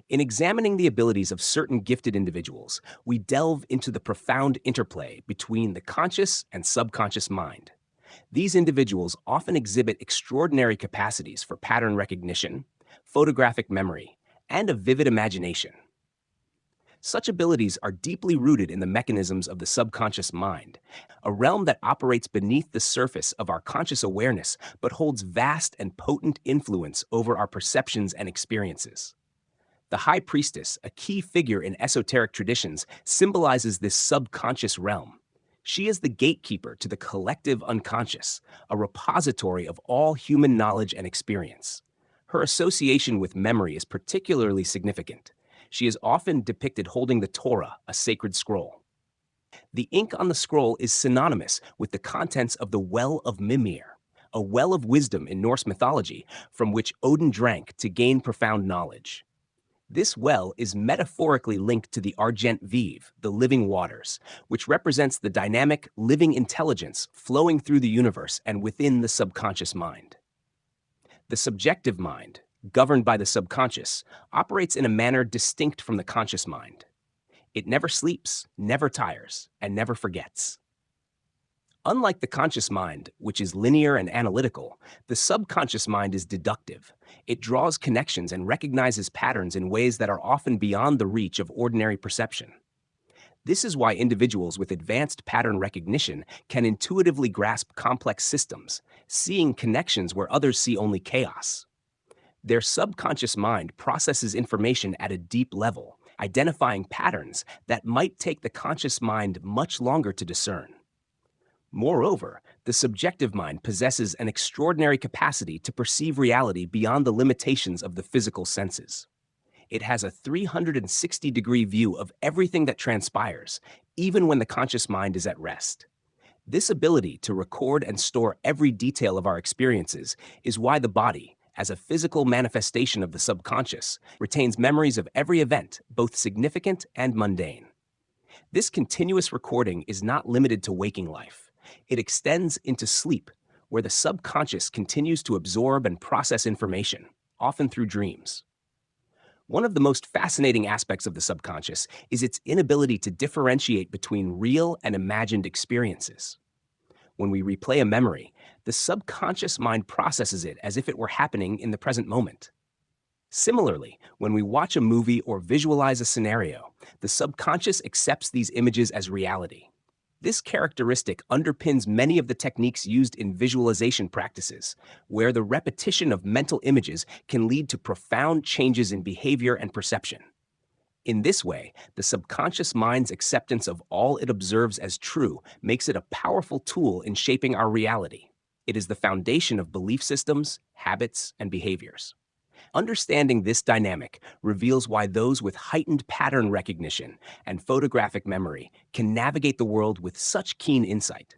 In examining the abilities of certain gifted individuals, we delve into the profound interplay between the conscious and subconscious mind. These individuals often exhibit extraordinary capacities for pattern recognition, photographic memory, and a vivid imagination. Such abilities are deeply rooted in the mechanisms of the subconscious mind, a realm that operates beneath the surface of our conscious awareness but holds vast and potent influence over our perceptions and experiences. The High Priestess, a key figure in esoteric traditions, symbolizes this subconscious realm. She is the gatekeeper to the collective unconscious, a repository of all human knowledge and experience. Her association with memory is particularly significant. She is often depicted holding the Torah, a sacred scroll. The ink on the scroll is synonymous with the contents of the Well of Mimir, a well of wisdom in Norse mythology from which Odin drank to gain profound knowledge. This well is metaphorically linked to the Argent Vive, the living waters, which represents the dynamic, living intelligence flowing through the universe and within the subconscious mind. The subjective mind, governed by the subconscious, operates in a manner distinct from the conscious mind. It never sleeps, never tires, and never forgets. Unlike the conscious mind, which is linear and analytical, the subconscious mind is deductive. It draws connections and recognizes patterns in ways that are often beyond the reach of ordinary perception. This is why individuals with advanced pattern recognition can intuitively grasp complex systems, seeing connections where others see only chaos. Their subconscious mind processes information at a deep level, identifying patterns that might take the conscious mind much longer to discern. Moreover, the subjective mind possesses an extraordinary capacity to perceive reality beyond the limitations of the physical senses. It has a 360-degree view of everything that transpires, even when the conscious mind is at rest. This ability to record and store every detail of our experiences is why the body, as a physical manifestation of the subconscious, retains memories of every event, both significant and mundane. This continuous recording is not limited to waking life. It extends into sleep, where the subconscious continues to absorb and process information, often through dreams. One of the most fascinating aspects of the subconscious is its inability to differentiate between real and imagined experiences. When we replay a memory, the subconscious mind processes it as if it were happening in the present moment. Similarly, when we watch a movie or visualize a scenario, the subconscious accepts these images as reality. This characteristic underpins many of the techniques used in visualization practices, where the repetition of mental images can lead to profound changes in behavior and perception. In this way, the subconscious mind's acceptance of all it observes as true makes it a powerful tool in shaping our reality. It is the foundation of belief systems, habits, and behaviors. Understanding this dynamic reveals why those with heightened pattern recognition and photographic memory can navigate the world with such keen insight.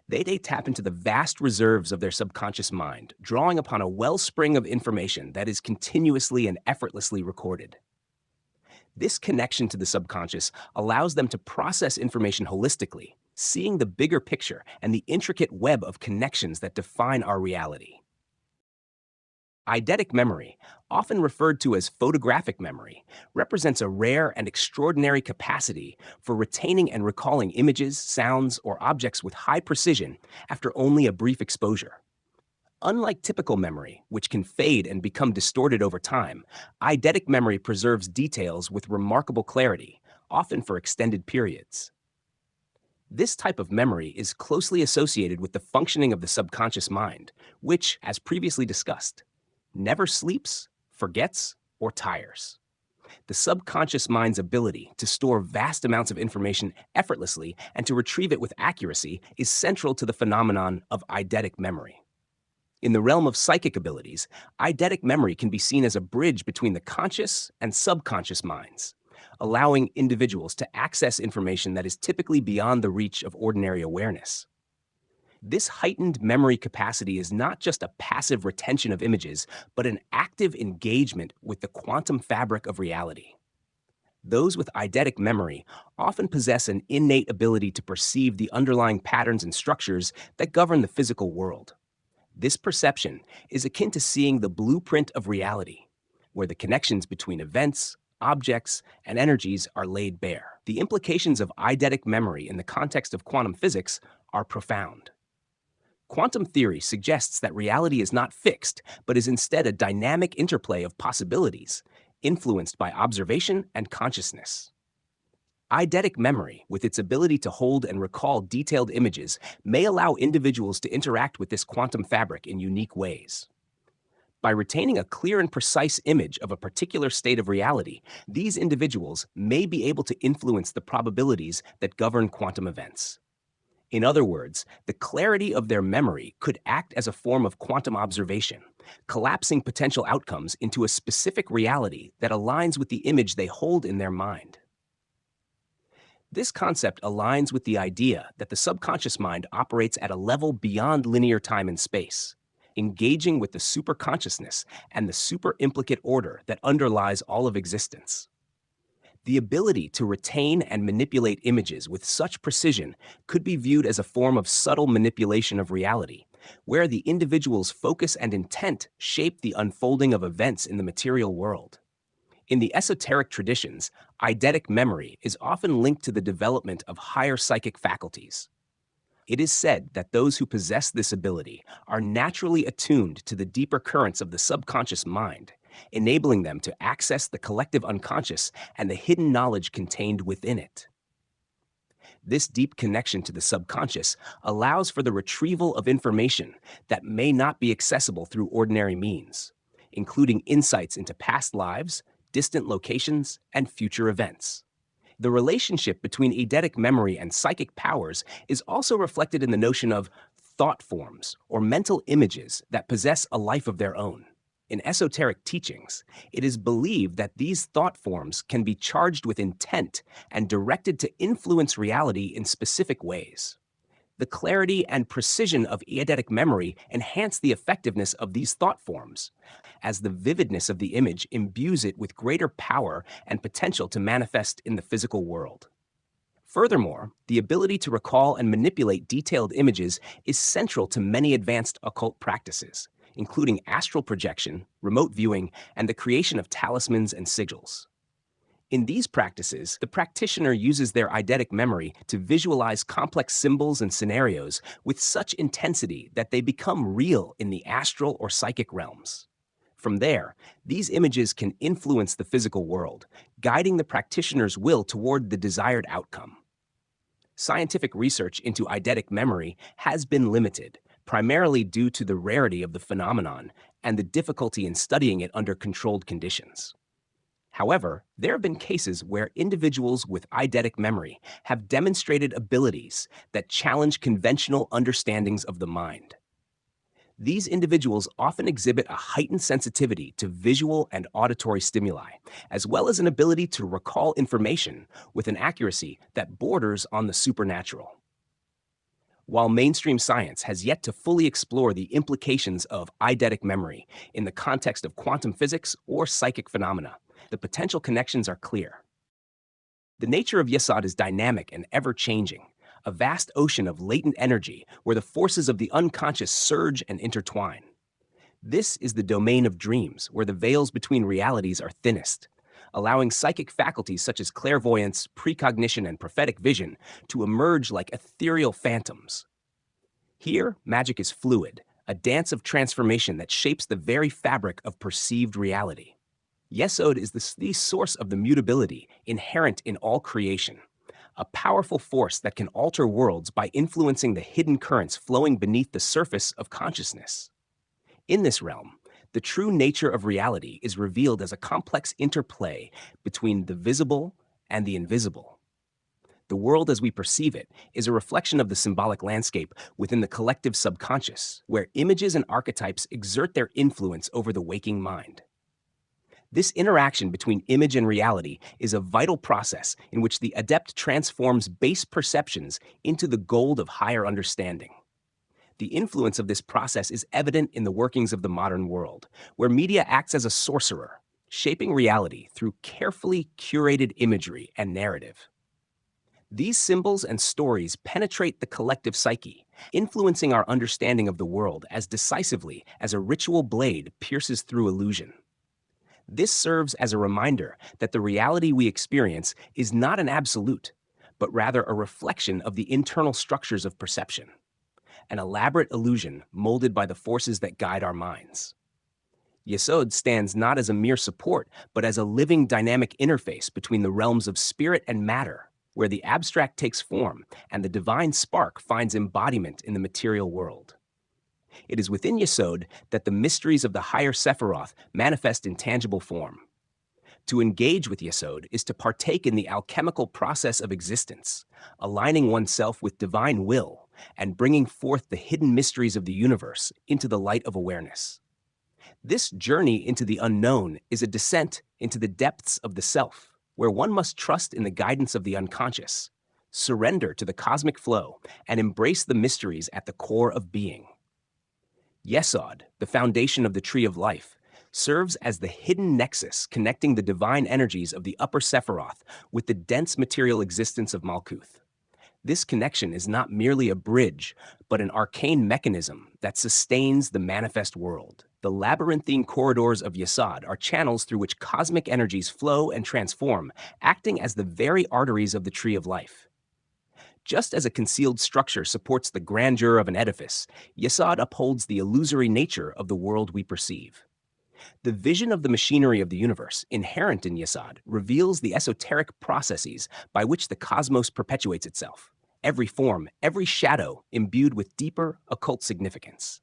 They tap into the vast reserves of their subconscious mind, drawing upon a wellspring of information that is continuously and effortlessly recorded. This connection to the subconscious allows them to process information holistically, seeing the bigger picture and the intricate web of connections that define our reality. Eidetic memory, often referred to as photographic memory, represents a rare and extraordinary capacity for retaining and recalling images, sounds, or objects with high precision after only a brief exposure. Unlike typical memory, which can fade and become distorted over time, eidetic memory preserves details with remarkable clarity, often for extended periods. This type of memory is closely associated with the functioning of the subconscious mind, which, as previously discussed, never sleeps, forgets, or tires. The subconscious mind's ability to store vast amounts of information effortlessly and to retrieve it with accuracy is central to the phenomenon of eidetic memory. In the realm of psychic abilities, eidetic memory can be seen as a bridge between the conscious and subconscious minds, allowing individuals to access information that is typically beyond the reach of ordinary awareness. This heightened memory capacity is not just a passive retention of images, but an active engagement with the quantum fabric of reality. Those with eidetic memory often possess an innate ability to perceive the underlying patterns and structures that govern the physical world. This perception is akin to seeing the blueprint of reality, where the connections between events, objects, and energies are laid bare. The implications of eidetic memory in the context of quantum physics are profound. Quantum theory suggests that reality is not fixed, but is instead a dynamic interplay of possibilities, influenced by observation and consciousness. Eidetic memory, with its ability to hold and recall detailed images, may allow individuals to interact with this quantum fabric in unique ways. By retaining a clear and precise image of a particular state of reality, these individuals may be able to influence the probabilities that govern quantum events. In other words, the clarity of their memory could act as a form of quantum observation, collapsing potential outcomes into a specific reality that aligns with the image they hold in their mind. This concept aligns with the idea that the subconscious mind operates at a level beyond linear time and space, engaging with the superconsciousness and the superimplicate order that underlies all of existence. The ability to retain and manipulate images with such precision could be viewed as a form of subtle manipulation of reality, where the individual's focus and intent shape the unfolding of events in the material world. In the esoteric traditions, eidetic memory is often linked to the development of higher psychic faculties. It is said that those who possess this ability are naturally attuned to the deeper currents of the subconscious mind, enabling them to access the collective unconscious and the hidden knowledge contained within it. This deep connection to the subconscious allows for the retrieval of information that may not be accessible through ordinary means, including insights into past lives, distant locations, and future events. The relationship between eidetic memory and psychic powers is also reflected in the notion of thought forms or mental images that possess a life of their own. In esoteric teachings, it is believed that these thought forms can be charged with intent and directed to influence reality in specific ways. The clarity and precision of eidetic memory enhance the effectiveness of these thought forms, as the vividness of the image imbues it with greater power and potential to manifest in the physical world. Furthermore, the ability to recall and manipulate detailed images is central to many advanced occult practices, including astral projection, remote viewing, and the creation of talismans and sigils. In these practices, the practitioner uses their eidetic memory to visualize complex symbols and scenarios with such intensity that they become real in the astral or psychic realms. From there, these images can influence the physical world, guiding the practitioner's will toward the desired outcome. Scientific research into eidetic memory has been limited, primarily due to the rarity of the phenomenon and the difficulty in studying it under controlled conditions. However, there have been cases where individuals with eidetic memory have demonstrated abilities that challenge conventional understandings of the mind. These individuals often exhibit a heightened sensitivity to visual and auditory stimuli, as well as an ability to recall information with an accuracy that borders on the supernatural. While mainstream science has yet to fully explore the implications of eidetic memory in the context of quantum physics or psychic phenomena, the potential connections are clear. The nature of Yesod is dynamic and ever-changing, a vast ocean of latent energy where the forces of the unconscious surge and intertwine. This is the domain of dreams, where the veils between realities are thinnest, allowing psychic faculties such as clairvoyance, precognition, and prophetic vision to emerge like ethereal phantoms. Here, magic is fluid, a dance of transformation that shapes the very fabric of perceived reality. Yesod is the source of the mutability inherent in all creation, a powerful force that can alter worlds by influencing the hidden currents flowing beneath the surface of consciousness. In this realm, the true nature of reality is revealed as a complex interplay between the visible and the invisible. The world as we perceive it is a reflection of the symbolic landscape within the collective subconscious, where images and archetypes exert their influence over the waking mind. This interaction between image and reality is a vital process in which the adept transforms base perceptions into the gold of higher understanding. The influence of this process is evident in the workings of the modern world, where media acts as a sorcerer, shaping reality through carefully curated imagery and narrative. These symbols and stories penetrate the collective psyche, influencing our understanding of the world as decisively as a ritual blade pierces through illusion. This serves as a reminder that the reality we experience is not an absolute, but rather a reflection of the internal structures of perception, an elaborate illusion molded by the forces that guide our minds. Yesod stands not as a mere support, but as a living dynamic interface between the realms of spirit and matter, where the abstract takes form and the divine spark finds embodiment in the material world. It is within Yesod that the mysteries of the higher Sephiroth manifest in tangible form. To engage with Yesod is to partake in the alchemical process of existence, aligning oneself with divine will and bringing forth the hidden mysteries of the universe into the light of awareness. This journey into the unknown is a descent into the depths of the self, where one must trust in the guidance of the unconscious, surrender to the cosmic flow, and embrace the mysteries at the core of being. Yesod, the foundation of the Tree of Life, serves as the hidden nexus connecting the divine energies of the upper Sephiroth with the dense material existence of Malkuth. This connection is not merely a bridge, but an arcane mechanism that sustains the manifest world. The labyrinthine corridors of Yesod are channels through which cosmic energies flow and transform, acting as the very arteries of the Tree of Life. Just as a concealed structure supports the grandeur of an edifice, Yesod upholds the illusory nature of the world we perceive. The vision of the machinery of the universe, inherent in Yesod, reveals the esoteric processes by which the cosmos perpetuates itself, every form, every shadow imbued with deeper occult significance.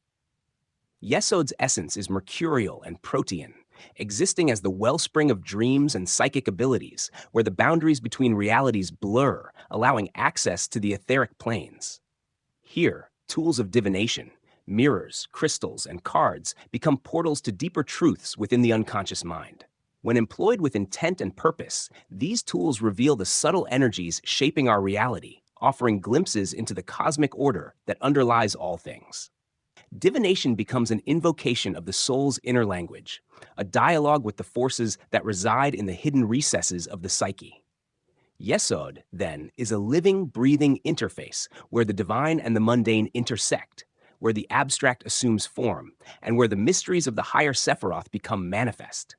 Yesod's essence is mercurial and protean, existing as the wellspring of dreams and psychic abilities, where the boundaries between realities blur, allowing access to the etheric planes. Here, tools of divination, mirrors, crystals, and cards become portals to deeper truths within the unconscious mind. When employed with intent and purpose, these tools reveal the subtle energies shaping our reality, offering glimpses into the cosmic order that underlies all things. Divination becomes an invocation of the soul's inner language, a dialogue with the forces that reside in the hidden recesses of the psyche. Yesod, then, is a living, breathing interface where the divine and the mundane intersect, where the abstract assumes form, and where the mysteries of the higher Sephiroth become manifest.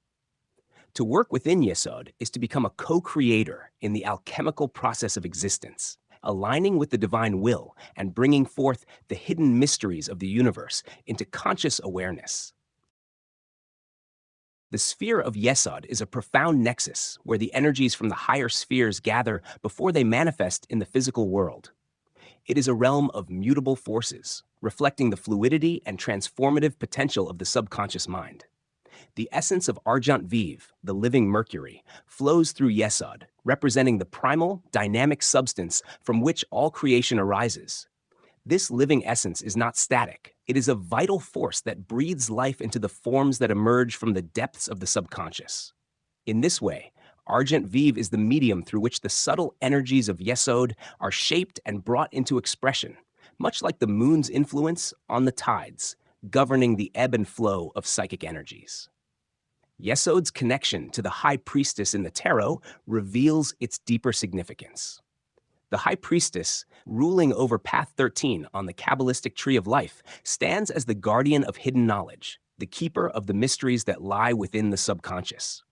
To work within Yesod is to become a co-creator in the alchemical process of existence, aligning with the divine will and bringing forth the hidden mysteries of the universe into conscious awareness. The sphere of Yesod is a profound nexus where the energies from the higher spheres gather before they manifest in the physical world. It is a realm of mutable forces, reflecting the fluidity and transformative potential of the subconscious mind. The essence of Argent Vive, the living mercury, flows through Yesod, representing the primal, dynamic substance from which all creation arises. This living essence is not static. It is a vital force that breathes life into the forms that emerge from the depths of the subconscious. In this way, Argent Vive is the medium through which the subtle energies of Yesod are shaped and brought into expression, much like the moon's influence on the tides, governing the ebb and flow of psychic energies. Yesod's connection to the High Priestess in the tarot reveals its deeper significance. The High Priestess, ruling over Path 13 on the Kabbalistic Tree of Life, stands as the guardian of hidden knowledge, the keeper of the mysteries that lie within the subconscious.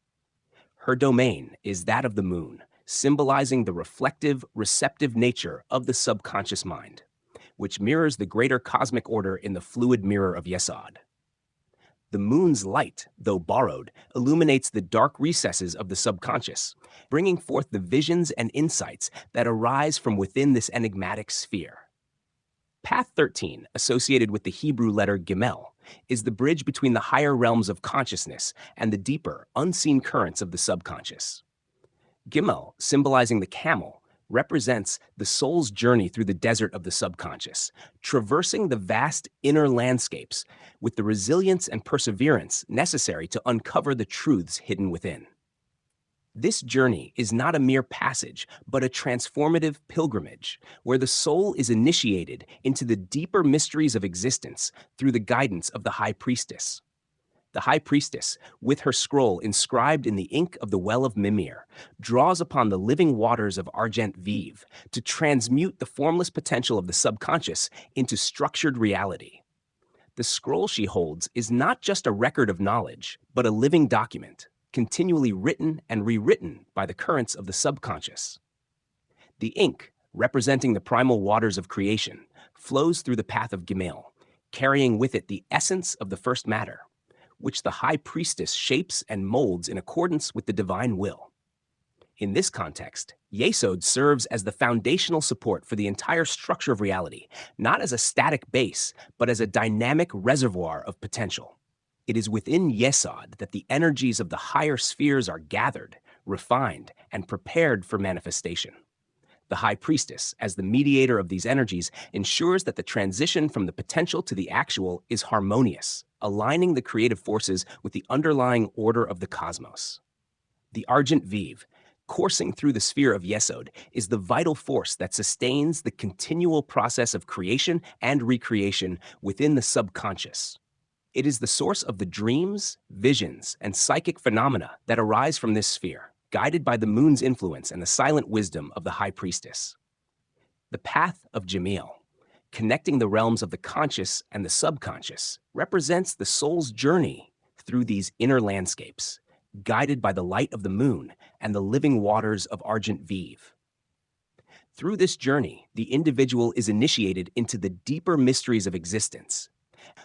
Her domain is that of the moon, symbolizing the reflective, receptive nature of the subconscious mind, which mirrors the greater cosmic order in the fluid mirror of Yesod. The moon's light, though borrowed, illuminates the dark recesses of the subconscious, bringing forth the visions and insights that arise from within this enigmatic sphere. Path 13, associated with the Hebrew letter Gimel, is the bridge between the higher realms of consciousness and the deeper, unseen currents of the subconscious. Gimel, symbolizing the camel, represents the soul's journey through the desert of the subconscious, traversing the vast inner landscapes with the resilience and perseverance necessary to uncover the truths hidden within. This journey is not a mere passage, but a transformative pilgrimage, where the soul is initiated into the deeper mysteries of existence through the guidance of the High Priestess. The High Priestess, with her scroll inscribed in the ink of the Well of Mimir, draws upon the living waters of Argent Vive to transmute the formless potential of the subconscious into structured reality. The scroll she holds is not just a record of knowledge, but a living document, continually written and rewritten by the currents of the subconscious. The ink, representing the primal waters of creation, flows through the path of Gimel, carrying with it the essence of the first matter, which the High Priestess shapes and molds in accordance with the divine will. In this context, Yesod serves as the foundational support for the entire structure of reality, not as a static base, but as a dynamic reservoir of potential. It is within Yesod that the energies of the higher spheres are gathered, refined, and prepared for manifestation. The High Priestess, as the mediator of these energies, ensures that the transition from the potential to the actual is harmonious, aligning the creative forces with the underlying order of the cosmos. The Argent Vive, coursing through the sphere of Yesod, is the vital force that sustains the continual process of creation and recreation within the subconscious. It is the source of the dreams, visions, and psychic phenomena that arise from this sphere, guided by the moon's influence and the silent wisdom of the High Priestess. The path of Jamil, connecting the realms of the conscious and the subconscious, represents the soul's journey through these inner landscapes, guided by the light of the moon and the living waters of Argent Vive. Through this journey, the individual is initiated into the deeper mysteries of existence,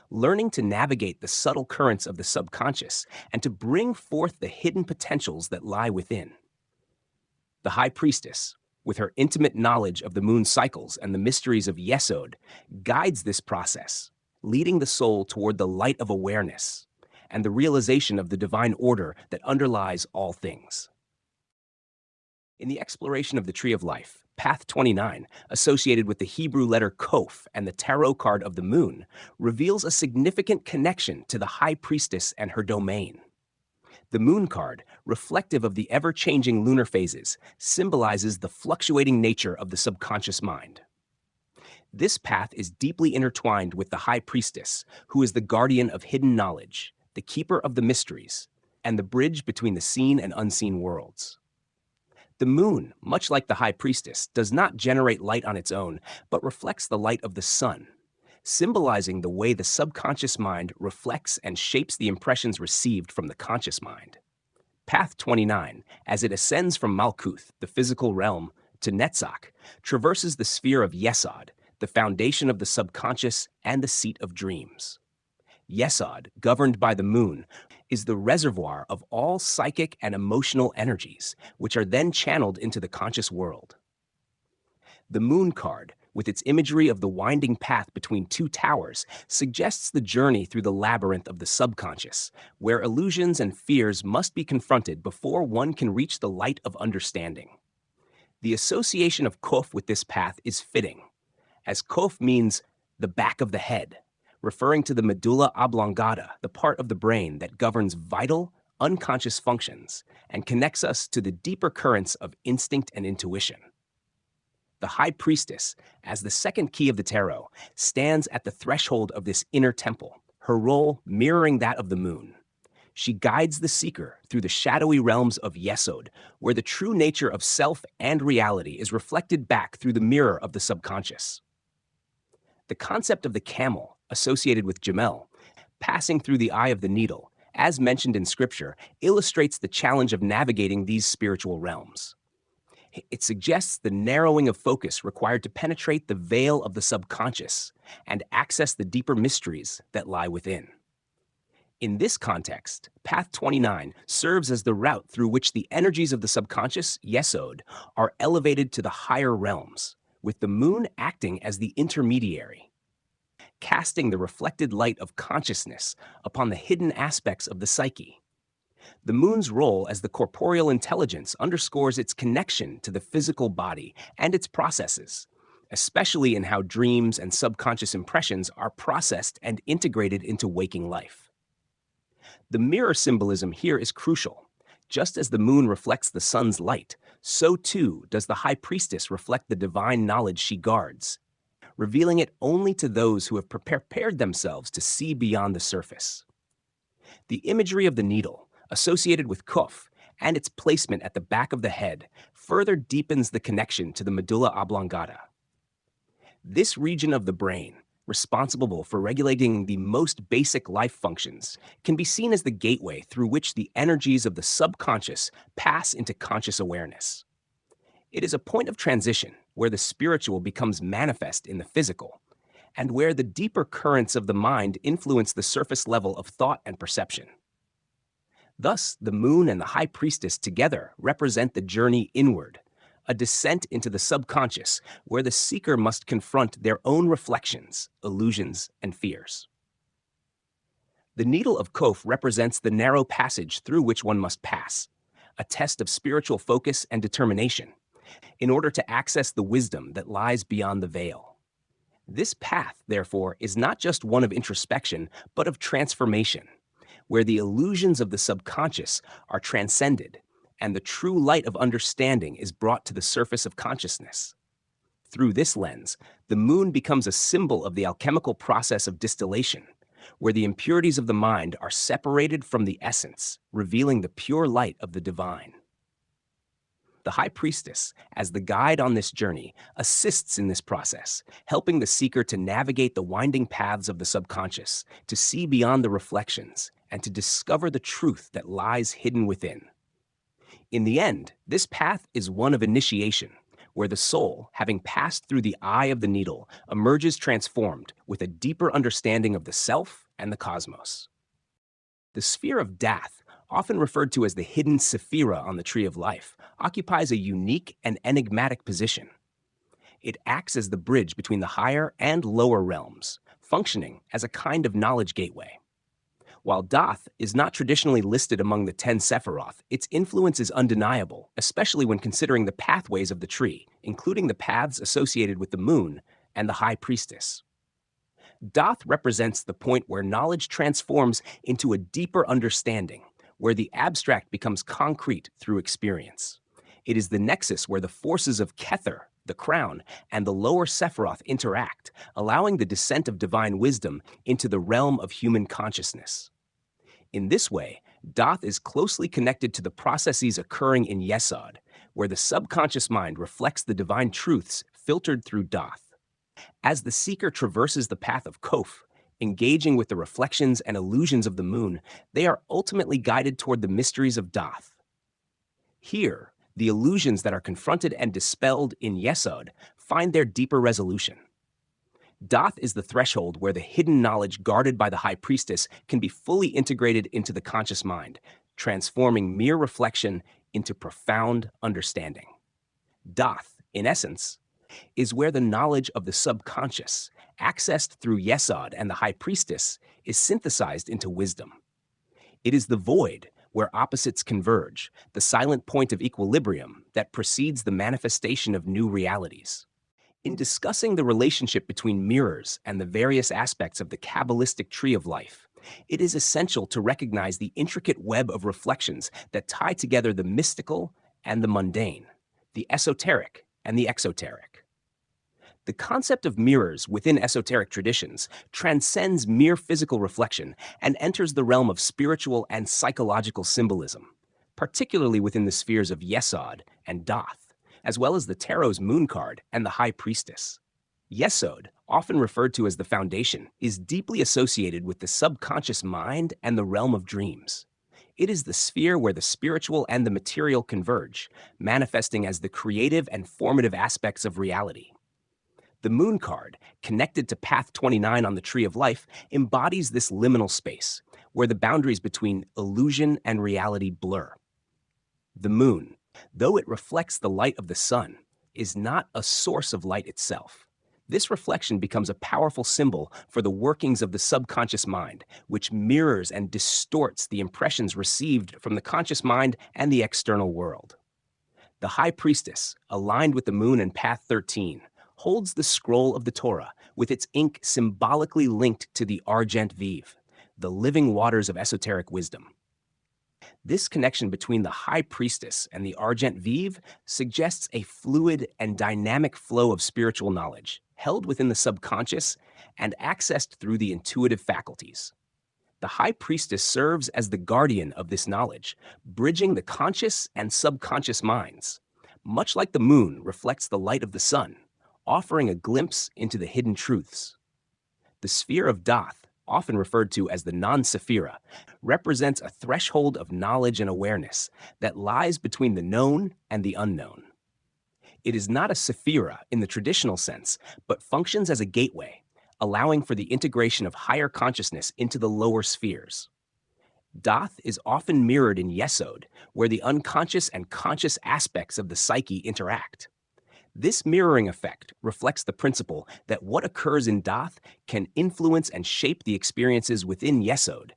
learning to navigate the subtle currents of the subconscious and to bring forth the hidden potentials that lie within. The High Priestess, with her intimate knowledge of the moon's cycles and the mysteries of Yesod, guides this process, leading the soul toward the light of awareness and the realization of the divine order that underlies all things. In the exploration of the Tree of Life, Path 29, associated with the Hebrew letter Kof and the tarot card of the moon, reveals a significant connection to the High Priestess and her domain. The moon card, reflective of the ever-changing lunar phases, symbolizes the fluctuating nature of the subconscious mind. This path is deeply intertwined with the High Priestess, who is the guardian of hidden knowledge, the keeper of the mysteries, and the bridge between the seen and unseen worlds. The moon, much like the High Priestess, does not generate light on its own, but reflects the light of the sun, symbolizing the way the subconscious mind reflects and shapes the impressions received from the conscious mind. Path 29, as it ascends from Malkuth, the physical realm, to Netzach, traverses the sphere of Yesod, the foundation of the subconscious and the seat of dreams. Yesod, governed by the moon, is the reservoir of all psychic and emotional energies, which are then channeled into the conscious world. The moon card, with its imagery of the winding path between two towers, suggests the journey through the labyrinth of the subconscious, where illusions and fears must be confronted before one can reach the light of understanding. The association of Kof with this path is fitting, as Kof means the back of the head, referring to the medulla oblongata, the part of the brain that governs vital, unconscious functions and connects us to the deeper currents of instinct and intuition. The High Priestess, as the second key of the tarot, stands at the threshold of this inner temple, her role mirroring that of the moon. She guides the seeker through the shadowy realms of Yesod, where the true nature of self and reality is reflected back through the mirror of the subconscious. The concept of the camel, associated with Jamel, passing through the eye of the needle, as mentioned in Scripture, illustrates the challenge of navigating these spiritual realms. It suggests the narrowing of focus required to penetrate the veil of the subconscious and access the deeper mysteries that lie within. In this context, Path 29 serves as the route through which the energies of the subconscious, Yesod, are elevated to the higher realms, with the moon acting as the intermediary, casting the reflected light of consciousness upon the hidden aspects of the psyche. The moon's role as the corporeal intelligence underscores its connection to the physical body and its processes, especially in how dreams and subconscious impressions are processed and integrated into waking life. The mirror symbolism here is crucial. Just as the moon reflects the sun's light, so too does the High Priestess reflect the divine knowledge she guards, revealing it only to those who have prepared themselves to see beyond the surface. The imagery of the needle, associated with Kof, and its placement at the back of the head, further deepens the connection to the medulla oblongata. This region of the brain, responsible for regulating the most basic life functions, can be seen as the gateway through which the energies of the subconscious pass into conscious awareness. It is a point of transition where the spiritual becomes manifest in the physical, and where the deeper currents of the mind influence the surface level of thought and perception. Thus, the moon and the high priestess together represent the journey inward, a descent into the subconscious where the seeker must confront their own reflections, illusions, and fears. The needle of Koph represents the narrow passage through which one must pass, a test of spiritual focus and determination, in order to access the wisdom that lies beyond the veil. This path, therefore, is not just one of introspection, but of transformation, where the illusions of the subconscious are transcended and the true light of understanding is brought to the surface of consciousness. Through this lens, the moon becomes a symbol of the alchemical process of distillation, where the impurities of the mind are separated from the essence, revealing the pure light of the divine. The High Priestess, as the guide on this journey, assists in this process, helping the seeker to navigate the winding paths of the subconscious, to see beyond the reflections, and to discover the truth that lies hidden within. In the end, this path is one of initiation, where the soul, having passed through the eye of the needle, emerges transformed with a deeper understanding of the self and the cosmos. The sphere of Daath, often referred to as the hidden sephira on the Tree of Life, occupies a unique and enigmatic position. It acts as the bridge between the higher and lower realms, functioning as a kind of knowledge gateway. While Daath is not traditionally listed among the 10 Sephiroth, its influence is undeniable, especially when considering the pathways of the tree, including the paths associated with the moon and the High Priestess. Daath represents the point where knowledge transforms into a deeper understanding, where the abstract becomes concrete through experience. It is the nexus where the forces of Kether, the crown, and the lower Sephiroth interact, allowing the descent of divine wisdom into the realm of human consciousness. In this way, Daath is closely connected to the processes occurring in Yesod, where the subconscious mind reflects the divine truths filtered through Daath. As the seeker traverses the path of Koph, engaging with the reflections and illusions of the moon, they are ultimately guided toward the mysteries of Daath. Here, the illusions that are confronted and dispelled in Yesod find their deeper resolution. Daath is the threshold where the hidden knowledge guarded by the High Priestess can be fully integrated into the conscious mind, transforming mere reflection into profound understanding. Daath, in essence, is where the knowledge of the subconscious, accessed through Yesod and the High Priestess, is synthesized into wisdom. It is the void where opposites converge, the silent point of equilibrium that precedes the manifestation of new realities. In discussing the relationship between mirrors and the various aspects of the Kabbalistic Tree of Life, it is essential to recognize the intricate web of reflections that tie together the mystical and the mundane, the esoteric and the exoteric. The concept of mirrors within esoteric traditions transcends mere physical reflection and enters the realm of spiritual and psychological symbolism, particularly within the spheres of Yesod and Daath, as well as the Tarot's moon card and the High Priestess. Yesod, often referred to as the foundation, is deeply associated with the subconscious mind and the realm of dreams. It is the sphere where the spiritual and the material converge, manifesting as the creative and formative aspects of reality. The moon card, connected to Path 29 on the Tree of Life, embodies this liminal space, where the boundaries between illusion and reality blur. The moon, though it reflects the light of the sun, is not a source of light itself. This reflection becomes a powerful symbol for the workings of the subconscious mind, which mirrors and distorts the impressions received from the conscious mind and the external world. The High Priestess, aligned with the moon in Path 13, holds the scroll of the Torah, with its ink symbolically linked to the Argent Vive, the living waters of esoteric wisdom. This connection between the High Priestess and the Argent Vive suggests a fluid and dynamic flow of spiritual knowledge, held within the subconscious and accessed through the intuitive faculties. The High Priestess serves as the guardian of this knowledge, bridging the conscious and subconscious minds. Much like the moon reflects the light of the sun, offering a glimpse into the hidden truths. The sphere of Daath, often referred to as the non-phere, represents a threshold of knowledge and awareness that lies between the known and the unknown. It is not a sephira in the traditional sense, but functions as a gateway, allowing for the integration of higher consciousness into the lower spheres. Daath is often mirrored in Yesod, where the unconscious and conscious aspects of the psyche interact. This mirroring effect reflects the principle that what occurs in Daath can influence and shape the experiences within Yesod,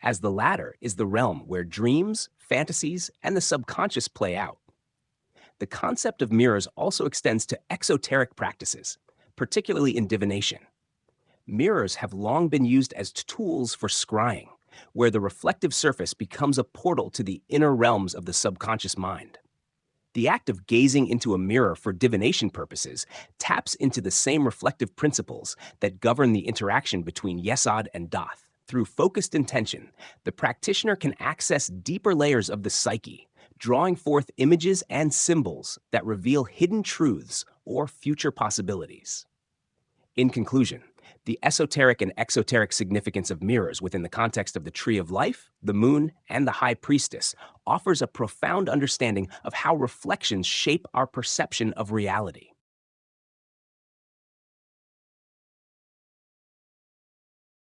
as the latter is the realm where dreams, fantasies, and the subconscious play out. The concept of mirrors also extends to exoteric practices, particularly in divination. Mirrors have long been used as tools for scrying, where the reflective surface becomes a portal to the inner realms of the subconscious mind. The act of gazing into a mirror for divination purposes taps into the same reflective principles that govern the interaction between Yesod and Daath. Through focused intention, the practitioner can access deeper layers of the psyche, drawing forth images and symbols that reveal hidden truths or future possibilities. In conclusion, the esoteric and exoteric significance of mirrors within the context of the Tree of Life, the Moon, and the High Priestess offers a profound understanding of how reflections shape our perception of reality.